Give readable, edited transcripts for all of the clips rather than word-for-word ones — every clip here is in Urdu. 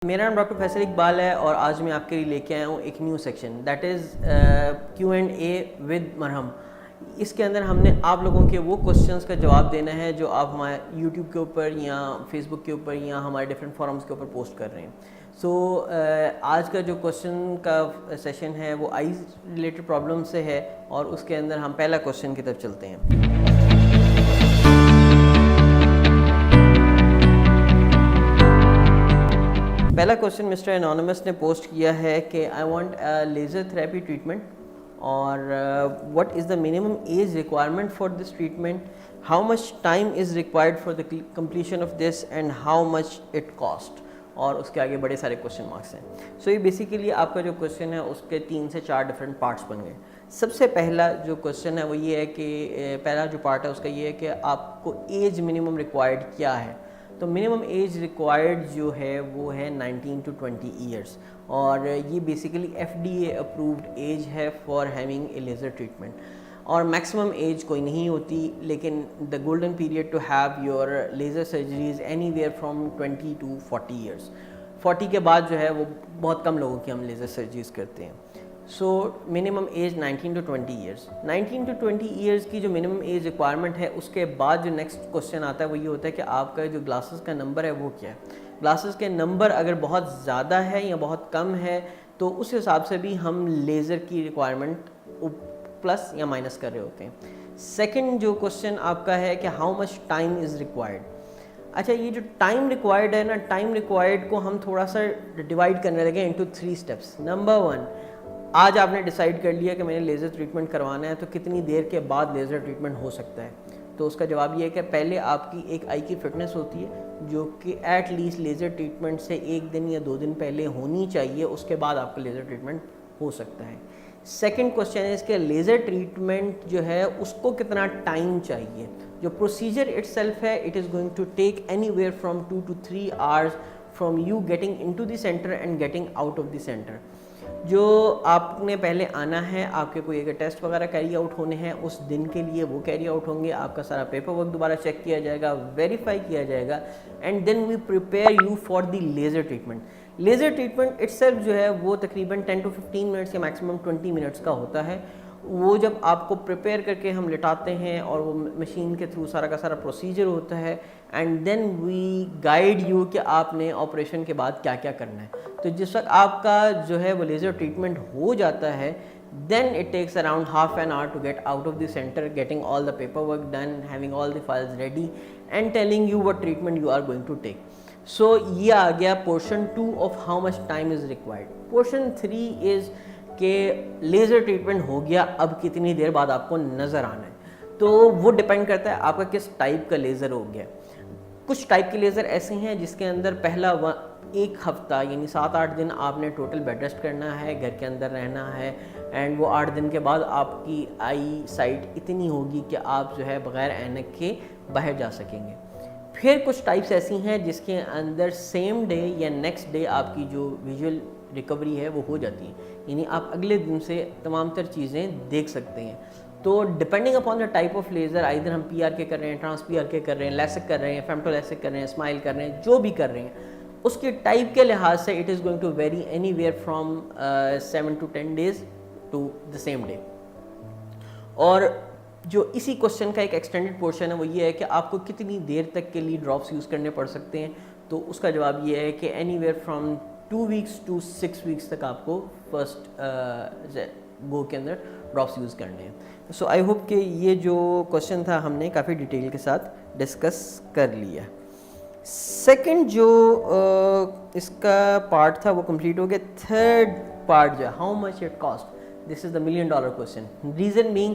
میرا نام ڈاکٹر فیصل اقبال ہے اور آج میں آپ کے لیے لے کے آیا ہوں ایک new section that is Q&A with مرہم. اس کے اندر ہم نے آپ لوگوں کے وہ کوسچنس کا جواب دینا ہے جو آپ ہمارے یوٹیوب کے اوپر یا فیس بک کے اوپر یا ہمارے ڈفرینٹ فورمز کے اوپر پوسٹ کر رہے ہیں. سو آج کا جو کوسچن کا سیشن ہے وہ آئیز ریلیٹڈ پرابلم سے ہے اور اس کے اندر ہم پہلا کوسچن کی طرف چلتے ہیں. پہلا کوسچن مسٹر انانیمس نے پوسٹ کیا ہے کہ I want laser therapy treatment اور what is the minimum age requirement for this treatment, how much time is required for the completion of this and how much it cost. اور اس کے آگے بڑے سارے کوسچن مارکس ہیں. سو یہ بیسیکلی آپ کا جو کوسچن ہے اس کے 3 سے 4 ڈفرینٹ پارٹس بن گئے. سب سے پہلا جو کوسچن ہے وہ یہ ہے کہ پہلا جو پارٹ ہے اس کا یہ ہے کہ آپ کو ایج منیمم ریکوائرڈ کیا ہے. تو منیمم ایج ریکوائرڈ جو ہے وہ ہے 19 to 20 ایئرس اور یہ بیسیکلی FDA اپرووڈ ایج ہے for having a laser treatment. اور میکسیمم ایج کوئی نہیں ہوتی لیکن the golden period to have your laser surgeries anywhere from 20 to 40 years. 40 کے بعد جو ہے وہ بہت کم لوگوں کی ہم لیزر سرجریز کرتے ہیں. So minimum age 19 to 20 years. 19 to 20 years کی جو منیمم ایج ریکوائرمنٹ ہے اس کے بعد جو نیکسٹ کوسچن آتا ہے وہ یہ ہوتا ہے کہ آپ کا جو گلاسز کا نمبر ہے وہ کیا ہے. گلاسز کے نمبر اگر بہت زیادہ ہے یا بہت کم ہے تو اس حساب سے بھی ہم لیزر کی ریکوائرمنٹ پلس یا مائنس کر رہے ہوتے ہیں. سیکنڈ جو کوسچن آپ کا ہے کہ how much time is required. اچھا یہ جو ٹائم ریکوائرڈ ہے نا, ٹائم ریکوائرڈ کو ہم تھوڑا سا ڈیوائڈ کرنے لگے انٹو 3 اسٹیپس. نمبر 1, آج آپ نے ڈیسائیڈ کر لیا کہ میں نے لیزر ٹریٹمنٹ کروانا ہے تو کتنی دیر کے بعد لیزر ٹریٹمنٹ ہو سکتا ہے. تو اس کا جواب یہ ہے کہ پہلے آپ کی ایک آئی کی فٹنس ہوتی ہے جو کہ ایٹ لیسٹ لیزر ٹریٹمنٹ سے 1 دن یا 2 دن پہلے ہونی چاہیے, اس کے بعد آپ کا لیزر ٹریٹمنٹ ہو سکتا ہے. سیکنڈ کوسچن ہے اس کے لیزر ٹریٹمنٹ جو ہے اس کو کتنا ٹائم چاہیے. جو پروسیجر اٹ سیلف ہے it is going to take anywhere from 2 to 3 hours from you getting in to the centre and getting out of the centre. جو آپ نے پہلے آنا ہے, آپ کے کوئی اگر ٹیسٹ وغیرہ کیری آؤٹ ہونے ہیں اس دن کے لیے وہ کیری آؤٹ ہوں گے, آپ کا سارا پیپر ورک دوبارہ چیک کیا جائے گا, ویریفائی کیا جائے گا and then we prepare you for the laser treatment. Laser treatment itself جو ہے وہ تقریباً 10 to 15 منٹس یا میکسیمم 20 منٹس کا ہوتا ہے. وہ جب آپ کو پریپیئر کر کے ہم لٹاتے ہیں اور وہ مشین کے تھرو سارا کا سارا پروسیجر ہوتا ہے and then we guide you کہ آپ نے آپریشن کے بعد کیا کیا کرنا ہے. تو جس وقت آپ کا جو ہے وہ لیزر ٹریٹمنٹ ہو جاتا ہے then it takes around half an hour to get out of the center, getting all the paperwork done, having all the files ready and telling you what treatment you are going to take. So یہ آ گیا portion 2 of how much time is required. Portion 3 is کہ لیزر ٹریٹمنٹ ہو گیا, اب کتنی دیر بعد آپ کو نظر آنا ہے. تو وہ ڈپینڈ کرتا ہے آپ کا کس ٹائپ کا لیزر ہو گیا. کچھ ٹائپ کے لیزر ایسے ہیں جس کے اندر پہلا 1 ہفتہ یعنی 7-8 دن آپ نے ٹوٹل بیڈ ریسٹ کرنا ہے, گھر کے اندر رہنا ہے اینڈ وہ 8 دن کے بعد آپ کی آئی سائٹ اتنی ہوگی کہ آپ جو ہے بغیر اینک کے باہر جا سکیں گے. پھر کچھ ٹائپس ایسی ہیں جس کے اندر سیم ڈے یا نیکسٹ ڈے آپ کی جو ویژول ریکوری ہے وہ ہو جاتی ہے, یعنی آپ اگلے دن سے تمام تر چیزیں دیکھ سکتے ہیں. تو depending upon the type of laser either ہم PRK کے کر رہے ہیں, ٹرانس PRK کے کر رہے ہیں, لیسک کر رہے ہیں, فیمٹو لیسک کر رہے ہیں, اسمائل کر رہے ہیں, جو بھی کر رہے ہیں اس کی ٹائپ کے لحاظ سے it is going to vary anywhere from 7 to 10 days to the same day. اور جو اسی کوسچن کا ایک ایکسٹینڈڈ پورشن ہے وہ یہ ہے کہ آپ کو کتنی دیر تک کے لیے ڈراپس یوز کرنے پڑ سکتے ہیں. تو اس کا جواب یہ ہے کہ any where from 2 weeks to 6 weeks تک آپ کو فرسٹ گو کے اندر ڈراپس یوز کرنے ہیں. سو آئی ہوپ کہ یہ جو کوسچن تھا ہم نے کافی ڈیٹیل کے ساتھ ڈسکس کر لیا. سیکنڈ جو اس کا پارٹ تھا وہ کمپلیٹ ہو گیا. تھرڈ پارٹ جو ہے how much it cost, this is the $1 million question. Reason being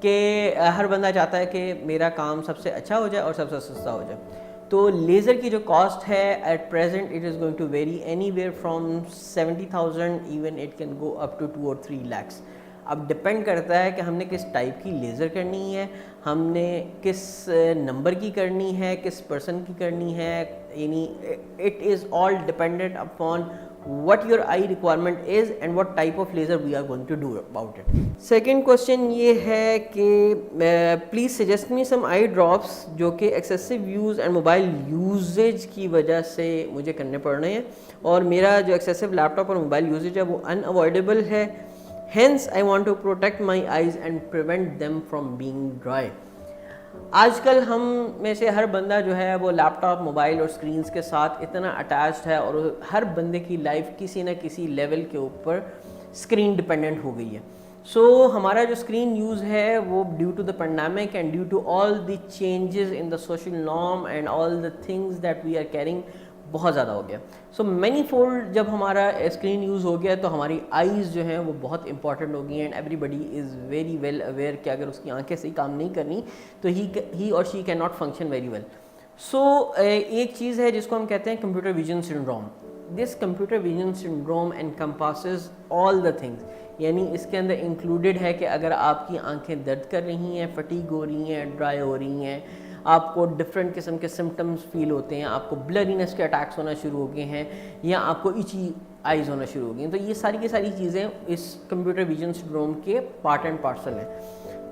کہ ہر بندہ چاہتا ہے کہ میرا کام سب سے اچھا ہو جائے اور سب سے سستا ہو جائے. تو لیزر کی جو کاسٹ ہے at present it is going to vary anywhere from 70,000 even it can go up to 2 or 3 lakhs. اب ڈپینڈ کرتا ہے کہ ہم نے کس ٹائپ کی لیزر کرنی ہے, ہم نے کس نمبر کی کرنی ہے, کس پرسن کی کرنی ہے, یعنی it is all dependent upon what your eye requirement is and what type of laser we are going to do about it. Second question یہ ہے کہ please suggest me some eye drops جو کہ excessive use and mobile usage کی وجہ سے مجھے کرنے پڑ رہے ہیں, اور میرا جو excessive لیپ ٹاپ اور موبائل یوزیج ہے وہ unavoidable ہے, hence I want to protect my eyes and prevent them from being dry. آج کل ہم میں سے ہر بندہ جو ہے وہ لیپ ٹاپ, موبائل اور اسکرینس کے ساتھ اتنا اٹیچڈ ہے, اور ہر بندے کی لائف کسی نہ کسی لیول کے اوپر اسکرین ڈپینڈنٹ ہو گئی ہے. سو ہمارا جو اسکرین یوز ہے وہ due to the pandemic and due to all the changes in the social norm and all the things that we are caring بہت زیادہ ہو گیا. سو مینی فولڈ جب ہمارا اسکرین یوز ہو گیا تو ہماری آئیز جو ہیں وہ بہت امپورٹنٹ ہو گئی ہیں, and everybody is very well aware کہ اگر اس کی آنکھیں صحیح کام نہیں کرنی تو ہی اور she can not function very well. So ایک چیز ہے جس کو ہم کہتے ہیں computer vision syndrome. This computer vision syndrome encompasses all the things, یعنی اس کے اندر انکلوڈیڈ ہے کہ اگر آپ کی آنکھیں درد کر رہی ہیں, فٹیگ ہو رہی ہیں, ڈرائی ہو رہی ہیں, آپ کو ڈفرینٹ قسم کے سمٹمز فیل ہوتے ہیں, آپ کو بلرینس کے اٹیکس ہونا شروع ہو گئے ہیں, یا آپ کو ایچی آئیز ہونا شروع ہو گئی ہیں, تو یہ ساری کی ساری چیزیں اس کمپیوٹر ویژن سنڈروم کے پارٹ اینڈ پارسل ہیں,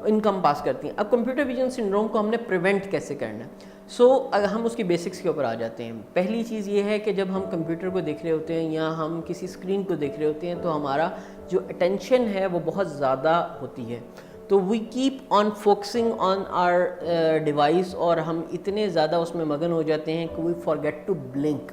انکم پاس کرتی ہیں. اب کمپیوٹر ویژن سنڈروم کو ہم نے پریونٹ کیسے کرنا ہے؟ سو ہم اس کی بیسکس کے اوپر آ جاتے ہیں. پہلی چیز یہ ہے کہ جب ہم کمپیوٹر کو دیکھ رہے ہوتے ہیں یا ہم کسی اسکرین کو دیکھ رہے ہوتے ہیں تو ہمارا جو اٹینشن ہے وہ بہت زیادہ ہوتی ہے, تو we keep on focusing on our device, اور ہم اتنے زیادہ اس میں مگن ہو جاتے ہیں کہ we forget to blink.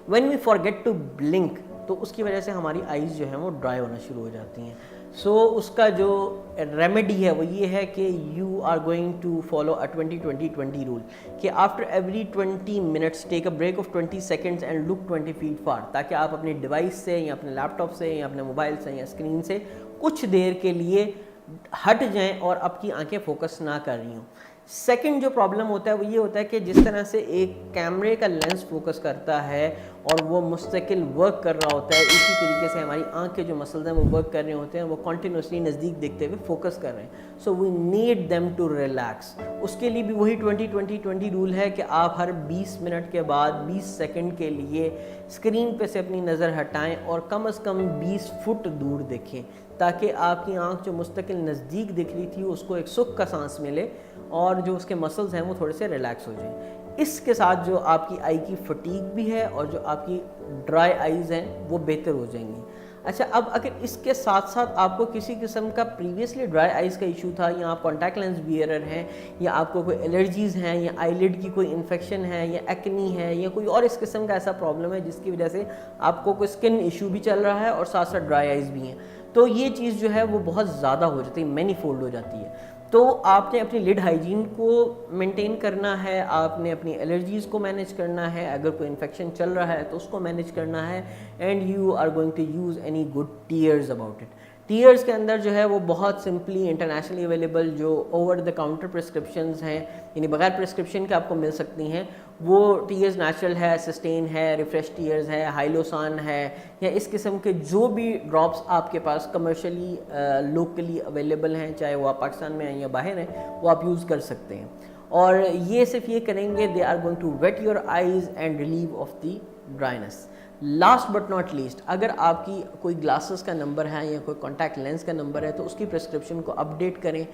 When we forget to blink تو اس کی وجہ سے ہماری آئیز جو ہیں وہ ڈرائی ہونا شروع ہو جاتی ہیں. سو اس کا جو ریمیڈی ہے وہ یہ ہے کہ you are going to follow a 20-20-20 rule, کہ after every 20 minutes take a break of 20 seconds and look 20 feet far, تاکہ آپ اپنی ڈیوائس سے یا اپنے لیپ ٹاپ سے یا اپنے موبائل سے یا اسکرین سے کچھ دیر کے لیے ہٹ جائیں اور آپ کی آنکھیں فوکس نہ کر رہی ہوں. سیکنڈ جو پرابلم ہوتا ہے وہ یہ ہوتا ہے کہ جس طرح سے ایک کیمرے کا لینس فوکس کرتا ہے اور وہ مستقل ورک کر رہا ہوتا ہے, اسی طریقے سے ہماری آنکھ کے جو مسلز ہیں وہ ورک کر رہے ہوتے ہیں, وہ کنٹینیوسلی نزدیک دیکھتے ہوئے فوکس کر رہے ہیں. So we need them to relax. اس کے لیے بھی وہی 20-20-20 رول ہے کہ آپ ہر 20 منٹ کے بعد 20 سیکنڈ کے لیے اسکرین پہ سے اپنی نظر ہٹائیں اور کم از کم 20 فٹ دور دیکھیں, تاکہ آپ کی آنکھ جو مستقل نزدیک دکھ رہی تھی اس کو ایک سکھ کا سانس ملے اور جو اس کے مسلز ہیں وہ تھوڑے سے ریلیکس ہو جائیں. اس کے ساتھ جو آپ کی آئی کی فٹیگ بھی ہے اور جو آپ کی ڈرائی آئیز ہیں وہ بہتر ہو جائیں گی. اچھا, اب اگر اس کے ساتھ ساتھ آپ کو کسی قسم کا پریویسلی ڈرائی آئیز کا ایشو تھا, یا آپ کانٹیکٹ لینس ویئرر ہیں, یا آپ کو کوئی الرجیز ہیں, یا آئی لڈ کی کوئی انفیکشن ہے, یا ایکنی ہے, یا کوئی اور اس قسم کا ایسا پرابلم ہے جس کی وجہ سے آپ کو کوئی اسکن ایشو بھی چل رہا ہے اور ساتھ ساتھ ڈرائی آئیز بھی ہیں, تو یہ چیز جو ہے وہ بہت زیادہ ہو جاتی ہے, مینی فولڈ ہو جاتی ہے. تو آپ نے اپنی لڈ ہائیجین کو مینٹین کرنا ہے, آپ نے اپنی الرجیز کو مینیج کرنا ہے, اگر کوئی انفیکشن چل رہا ہے تو اس کو مینیج کرنا ہے, and you are going to use any good tears about it. Tears کے اندر جو ہے وہ بہت سمپلی انٹرنیشنلی اویلیبل جو اوور دا کاؤنٹر پرسکرپشنز ہیں, یعنی بغیر پرسکرپشن کے آپ کو مل سکتی ہیں, وہ ٹیئرز نیچرل ہے, سسٹین ہے, ریفریش ٹیئرز ہے, ہائلوسان ہے, یا اس قسم کے جو بھی ڈراپس آپ کے پاس کمرشلی لوکلی اویلیبل ہیں, چاہے وہ آپ پاکستان میں ہیں یا باہر ہیں, وہ آپ یوز کر سکتے ہیں. اور یہ صرف یہ کریں گے, they are going to wet your eyes and relieve of the dryness. Last but not least, اگر آپ کی کوئی گلاسز کا نمبر ہے یا کوئی کانٹیکٹ لینس کا نمبر ہے تو اس کی پرسکرپشن کو اپڈیٹ کریں,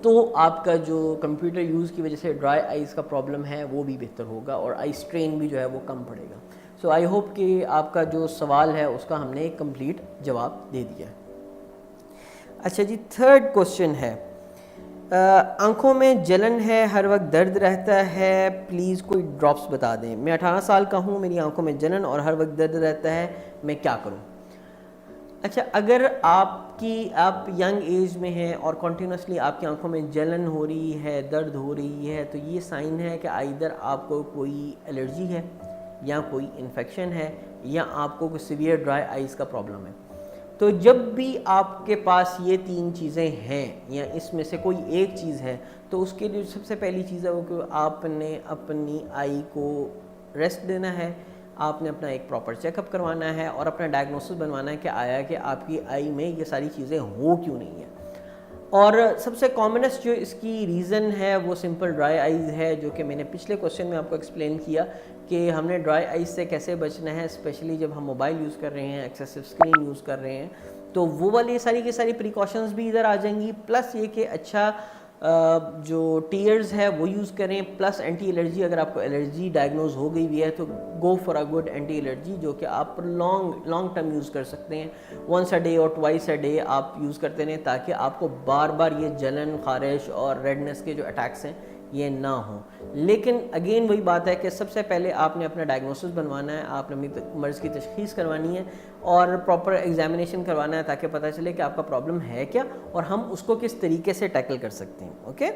تو آپ کا جو کمپیوٹر یوز کی وجہ سے ڈرائی آئیز کا پرابلم ہے وہ بھی بہتر ہوگا, اور آئی اسٹرین بھی جو ہے وہ کم پڑے گا. سو آئی ہوپ کہ آپ کا جو سوال ہے اس کا ہم نے ایک کمپلیٹ جواب دے دیا. اچھا جی, تھرڈ کوشچن ہے, آنکھوں میں جلن ہے, ہر وقت درد رہتا ہے, پلیز کوئی ڈراپس بتا دیں. میں 18 سال کا ہوں, میری آنکھوں میں جلن اور ہر وقت درد رہتا ہے, میں کیا کروں؟ اچھا, اگر آپ ینگ ایج میں ہیں اور کنٹینیوسلی آپ کی آنکھوں میں جلن ہو رہی ہے, درد ہو رہی ہے, تو یہ سائن ہے کہ آئیدر آپ کو کوئی الرجی ہے, یا کوئی انفیکشن ہے, یا آپ کو کوئی سیویئر ڈرائی آئیز کا پرابلم ہے. تو جب بھی آپ کے پاس یہ 3 چیزیں ہیں یا اس میں سے کوئی ایک چیز ہے, تو اس کے لیے سب سے پہلی چیز ہے وہ کہ آپ نے اپنی آئی کو ریسٹ دینا ہے, آپ نے اپنا ایک پراپر چیک اپ کروانا ہے اور اپنا ڈائگنوسس بنوانا ہے کہ آیا کہ آپ کی آئی میں یہ ساری چیزیں ہو کیوں نہیں ہیں. اور سب سے کامنسٹ جو اس کی ریزن ہے وہ سمپل ڈرائی آئیز ہے, جو کہ میں نے پچھلے کوشچن میں آپ کو ایکسپلین کیا کہ ہم نے ڈرائی آئیز سے کیسے بچنا ہے, اسپیشلی جب ہم موبائل یوز کر رہے ہیں, ایکسیسو اسکرین یوز کر رہے ہیں, تو وہ والی ساری کی ساری پریکاشنز بھی ادھر آ جائیں گی. پلس یہ کہ اچھا جو ٹیئرز ہے وہ یوز کریں, پلس اینٹی الرجی, اگر آپ کو الرجی ڈائگنوز ہو گئی ہوئی ہے تو go for a good anti allergy, جو کہ آپ لانگ ٹرم یوز کر سکتے ہیں, ونس اے ڈے اور ٹوائس اے ڈے آپ یوز کرتے رہیں, تاکہ آپ کو بار بار یہ جلن, خارش اور ریڈنس کے جو اٹیکس ہیں یہ نہ ہوں. لیکن اگین وہی بات ہے کہ سب سے پہلے آپ نے اپنا ڈائگنوسس بنوانا ہے, آپ نے اپنی مرض کی تشخیص کروانی ہے اور پراپر ایگزامینیشن کروانا ہے, تاکہ پتہ چلے کہ آپ کا پرابلم ہے کیا اور ہم اس کو کس طریقے سے ٹیکل کر سکتے ہیں. اوکے,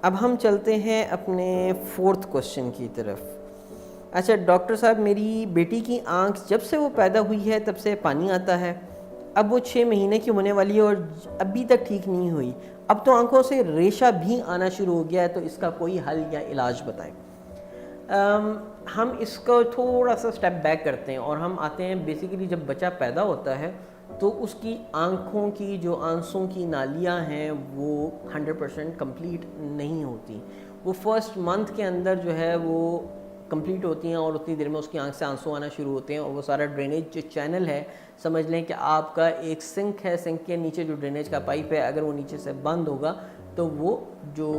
اب ہم چلتے ہیں اپنے فورتھ کوشچن کی طرف. اچھا ڈاکٹر صاحب, میری بیٹی کی آنکھ جب سے وہ پیدا ہوئی ہے تب سے پانی آتا ہے, اب وہ 6 مہینے کی ہونے والی ہے اور ابھی تک ٹھیک نہیں ہوئی, اب تو آنکھوں سے ریشہ بھی آنا شروع ہو گیا ہے, تو اس کا کوئی حل یا علاج بتائیں. ہم اس کو تھوڑا سا سٹیپ بیک کرتے ہیں اور ہم آتے ہیں بیسیکلی جب بچہ پیدا ہوتا ہے تو اس کی آنکھوں کی جو آنسوں کی نالیاں ہیں وہ 100% کمپلیٹ نہیں ہوتی. وہ فرسٹ منتھ کے اندر جو ہے وہ کمپلیٹ ہوتی ہیں اور اتنی دیر میں اس کی آنکھ سے آنسو آنا شروع ہوتے ہیں, اور وہ سارا ڈرینیج جو چینل ہے, سمجھ لیں کہ آپ کا ایک سنک ہے, سنک کے نیچے جو ڈرینیج کا پائپ ہے اگر وہ نیچے سے بند ہوگا تو وہ جو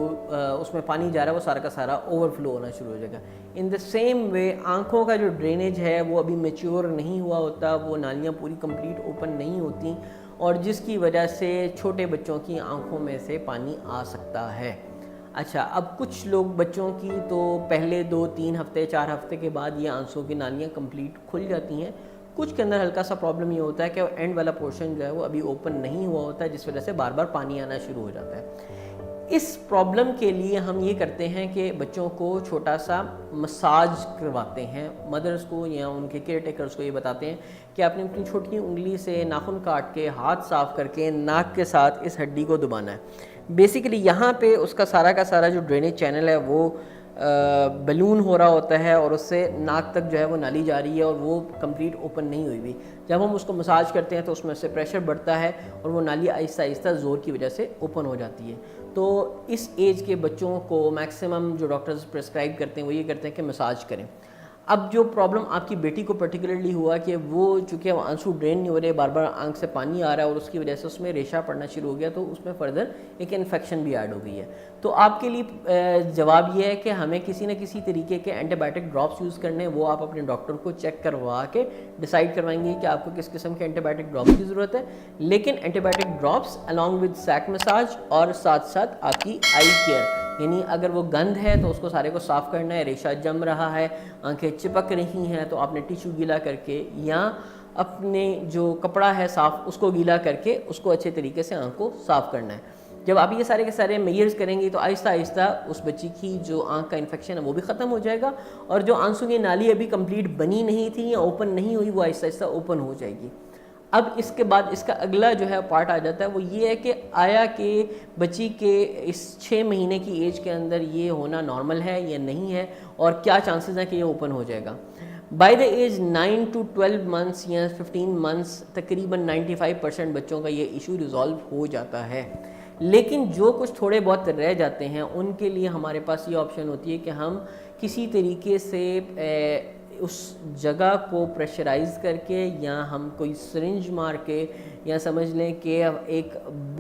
اس میں پانی جا رہا ہے وہ سارا کا سارا اوور فلو ہونا شروع ہو جائے گا. ان دا سیم وے آنکھوں کا جو ڈرینیج ہے وہ ابھی میچیور نہیں ہوا ہوتا, وہ نالیاں پوری کمپلیٹ اوپن نہیں ہوتی, اور جس کی وجہ سے چھوٹے بچوں کی آنکھوں میں سے پانی آ سکتا ہے. اچھا, اب کچھ لوگ بچوں کی تو پہلے 2-3 ہفتے 4 ہفتے کے بعد یہ آنسوں کی نالیاں کمپلیٹ کھل جاتی ہیں. کچھ کے اندر ہلکا سا پرابلم یہ ہوتا ہے کہ اینڈ والا پورشن جو ہے وہ ابھی اوپن نہیں ہوا ہوتا ہے, جس وجہ سے بار بار پانی آنا شروع ہو جاتا ہے. اس پرابلم کے لیے ہم یہ کرتے ہیں کہ بچوں کو چھوٹا سا مساج کرواتے ہیں, مدرس کو یا ان کے کیئر ٹیکرز کو یہ بتاتے ہیں کہ آپ نے اپنی چھوٹی انگلی سے ناخن کاٹ کے, ہاتھ صاف کر کے, ناک کے ساتھ اس ہڈی کو دبانا ہے. بیسیکلی یہاں پہ اس کا سارا جو ڈرینیج چینل ہے وہ بلون ہو رہا ہوتا ہے اور اس سے ناک تک جو ہے وہ نالی جا رہی ہے اور وہ کمپلیٹ اوپن نہیں ہوئی ہوئی. جب ہم اس کو مساج کرتے ہیں تو اس میں سے پریشر بڑھتا ہے اور وہ نالی آہستہ آہستہ زور کی وجہ سے اوپن ہو جاتی ہے. تو اس ایج کے بچوں کو میکسیمم جو ڈاکٹرز پرسکرائب کرتے ہیں وہ یہ کرتے ہیں کہ مساج کریں. اب جو پرابلم آپ کی بیٹی کو پرٹیکولرلی ہوا کہ وہ چونکہ آنسو ڈرین نہیں ہو رہے, بار بار آنکھ سے پانی آ رہا ہے اور اس کی وجہ سے اس میں ریشہ پڑنا شروع ہو گیا, تو اس میں فردر ایک انفیکشن بھی ایڈ ہو گئی ہے. تو آپ کے لیے جواب یہ ہے کہ ہمیں کسی نہ کسی طریقے کے اینٹی بایوٹک ڈراپس یوز کرنے, وہ آپ اپنے ڈاکٹر کو چیک کروا کے ڈیسائیڈ کروائیں گے کہ آپ کو کس قسم کے اینٹی بایوٹک ڈراپس کی ضرورت ہے. لیکن antibiotic drops along with sac massage اور ساتھ ساتھ آپ کی آئی کیئر, یعنی اگر وہ گند ہے تو اس کو سارے کو صاف کرنا ہے, ریشہ جم رہا ہے, آنکھیں چپک رہی ہیں تو آپ نے ٹیشو گیلا کر کے یا اپنے جو کپڑا ہے صاف اس کو گیلا کر کے اس کو اچھے طریقے سے آنکھ کو صاف کرنا ہے. جب آپ یہ سارے کے سارے میئرز کریں گے تو آہستہ آہستہ اس بچی کی جو آنکھ کا انفیکشن ہے وہ بھی ختم ہو جائے گا, اور جو آنسوں کی نالی ابھی کمپلیٹ بنی نہیں تھی یا اوپن نہیں ہوئی وہ آہستہ آہستہ اوپن ہو جائے گی. اب اس کے بعد اس کا اگلا جو ہے پارٹ آ جاتا ہے, وہ یہ ہے کہ آیا کہ بچی کے اس 6 مہینے کی ایج کے اندر یہ ہونا نارمل ہے یا نہیں ہے, اور کیا چانسز ہیں کہ یہ اوپن ہو جائے گا. By the age 9 to 12 months یا 15 months تقریباً 95% بچوں کا یہ ایشو ریزالو ہو جاتا ہے. لیکن جو کچھ تھوڑے بہت رہ جاتے ہیں ان کے لیے ہمارے پاس یہ آپشن ہوتی ہے کہ ہم کسی طریقے سے اس جگہ کو پریشرائز کر کے یا ہم کوئی سرنج مار کے یا سمجھ لیں کہ ایک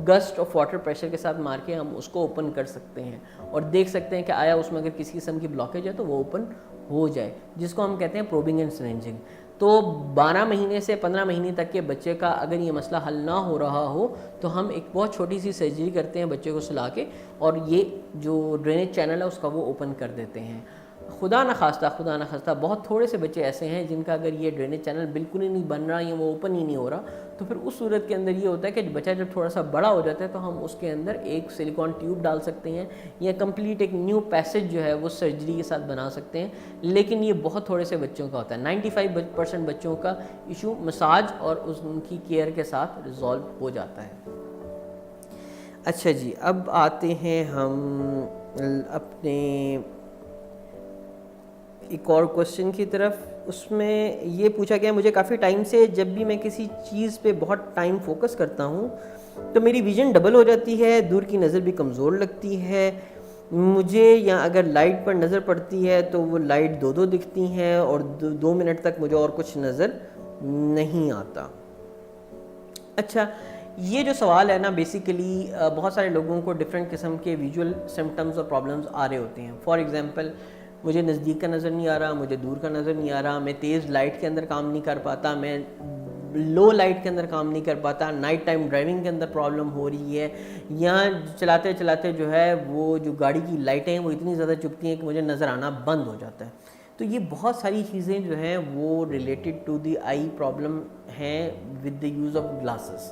گسٹ آف واٹر پریشر کے ساتھ مار کے ہم اس کو اوپن کر سکتے ہیں اور دیکھ سکتے ہیں کہ آیا اس میں اگر کسی قسم کی بلاکیج ہے تو وہ اوپن ہو جائے, جس کو ہم کہتے ہیں پروبنگ اینڈ سرنجنگ. تو 12 مہینے سے 15 مہینے تک کے بچے کا اگر یہ مسئلہ حل نہ ہو رہا ہو تو ہم ایک بہت چھوٹی سی سرجری کرتے ہیں بچے کو سلا کے, اور یہ جو ڈرینیج چینل ہے اس کا وہ اوپن کر دیتے ہیں. خدا نخواستہ بہت تھوڑے سے بچے ایسے ہیں جن کا اگر یہ ڈرینیج چینل بالکل ہی نہیں بن رہا یا وہ اوپن ہی نہیں ہو رہا, تو پھر اس صورت کے اندر یہ ہوتا ہے کہ بچہ جب تھوڑا سا بڑا ہو جاتا ہے تو ہم اس کے اندر ایک سلیکون ٹیوب ڈال سکتے ہیں یا کمپلیٹ ایک نیو پیسج جو ہے وہ سرجری کے ساتھ بنا سکتے ہیں. لیکن یہ بہت تھوڑے سے بچوں کا ہوتا ہے. 95% بچوں کا ایشو مساج اور ان کی کیئر کے ساتھ ریزالو ہو جاتا ہے. اچھا جی, اب آتے ہیں ہم اپنے ایک اور کوشچن کی طرف. اس میں یہ پوچھا گیا مجھے کافی ٹائم سے جب بھی میں کسی چیز پہ بہت ٹائم فوکس کرتا ہوں تو میری ویژن ڈبل ہو جاتی ہے, دور کی نظر بھی کمزور لگتی ہے مجھے, یا اگر لائٹ پر نظر پڑتی ہے تو وہ لائٹ دو دکھتی ہیں اور 2 منٹ تک مجھے اور کچھ نظر نہیں آتا. اچھا, یہ جو سوال ہے نا بیسیکلی بہت سارے لوگوں کو ڈفرینٹ قسم کے ویژول سمٹمز اور پرابلمز آ رہے ہوتے ہیں. فار ایگزامپل مجھے نزدیک کا نظر نہیں آ رہا, مجھے دور کا نظر نہیں آ رہا, میں تیز لائٹ کے اندر کام نہیں کر پاتا, میں لو لائٹ کے اندر کام نہیں کر پاتا, نائٹ ٹائم ڈرائیونگ کے اندر پرابلم ہو رہی ہے, یا چلاتے چلاتے جو ہے وہ جو گاڑی کی لائٹیں ہیں وہ اتنی زیادہ چبھتی ہیں کہ مجھے نظر آنا بند ہو جاتا ہے. تو یہ بہت ساری چیزیں جو ہیں وہ related to the eye problem ہیں with the use of glasses.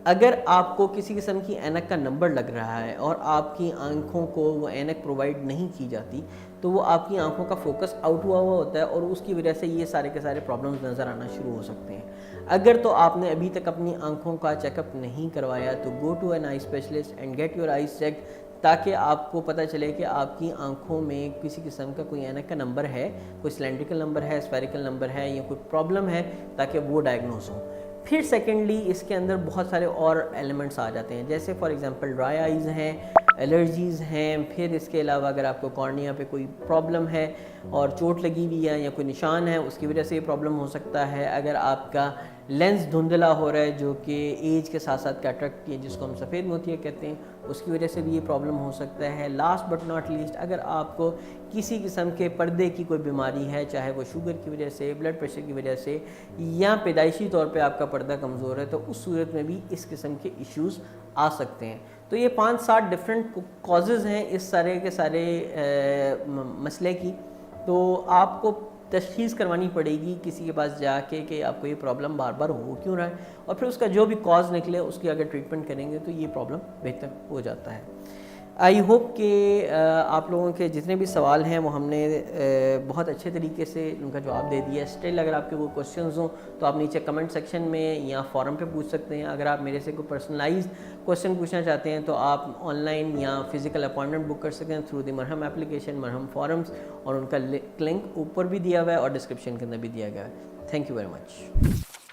اگر آپ کو کسی قسم کی اینک کا نمبر لگ رہا ہے اور آپ کی آنکھوں کو وہ اینک پرووائڈ نہیں کی جاتی تو وہ آپ کی آنکھوں کا فوکس آؤٹ ہوا ہوتا ہے اور اس کی وجہ سے یہ سارے کے سارے پرابلمز نظر آنا شروع ہو سکتے ہیں. اگر تو آپ نے ابھی تک اپنی آنکھوں کا چیک اپ نہیں کروایا تو go to an eye specialist and get your eyes check, تاکہ آپ کو پتہ چلے کہ آپ کی آنکھوں میں کسی قسم کا کوئی اینک کا نمبر ہے, کوئی سلینڈریکل نمبر ہے, اسفیریکل نمبر ہے, یا کوئی پرابلم ہے, تاکہ وہ ڈائگنوز ہو. پھر سیکنڈلی اس کے اندر بہت سارے اور ایلیمنٹس آ جاتے ہیں, جیسے فار ایگزامپل ڈرائی آئیز ہیں, الرجیز ہیں. پھر اس کے علاوہ اگر آپ کو کارنیا پہ کوئی پرابلم ہے اور چوٹ لگی ہوئی ہے یا کوئی نشان ہے اس کی وجہ سے یہ پرابلم ہو سکتا ہے. اگر آپ کا لینس دھندلا ہو رہا ہے جو کہ ایج کے ساتھ ساتھ کیٹریکٹ کی جس کو ہم سفید موتیا کہتے ہیں اس کی وجہ سے بھی یہ پرابلم ہو سکتا ہے. لاسٹ بٹ ناٹ لیسٹ, اگر آپ کو کسی قسم کے پردے کی کوئی بیماری ہے, چاہے وہ شوگر کی وجہ سے, بلڈ پریشر کی وجہ سے, یا پیدائشی طور پہ آپ کا پردہ کمزور ہے, تو اس صورت میں بھی اس قسم کے ایشوز آ سکتے ہیں. تو یہ 5-7 ڈفرینٹ کازز ہیں اس سارے کے سارے مسئلے کی. تو آپ کو تشخیص کروانی پڑے گی کسی کے پاس جا کے کہ آپ کو یہ پرابلم بار بار ہو کیوں رہا ہے, اور پھر اس کا جو بھی کاز نکلے اس کی اگر ٹریٹمنٹ کریں گے تو یہ پرابلم بہتر ہو جاتا ہے. آئی ہوپ کہ آپ لوگوں کے جتنے بھی سوال ہیں وہ ہم نے بہت اچھے طریقے سے ان کا جواب دے دیا ہے. اسٹل اگر آپ کے کوئی کوشچنز ہوں تو آپ نیچے کمنٹ سیکشن میں یا فورم پہ پوچھ سکتے ہیں. اگر آپ میرے سے کوئی پرسنلائز کوشچن پوچھنا چاہتے ہیں تو آپ آن لائن یا فزیکل اپوائنٹمنٹ بک کر سکتے ہیں تھرو دی مرہم اپلیکیشن, مرہم فورمز, اور ان کا لنک اوپر بھی دیا ہوا ہے اور ڈسکرپشن کے اندر بھی دیا گیا ہے. Thank you very much.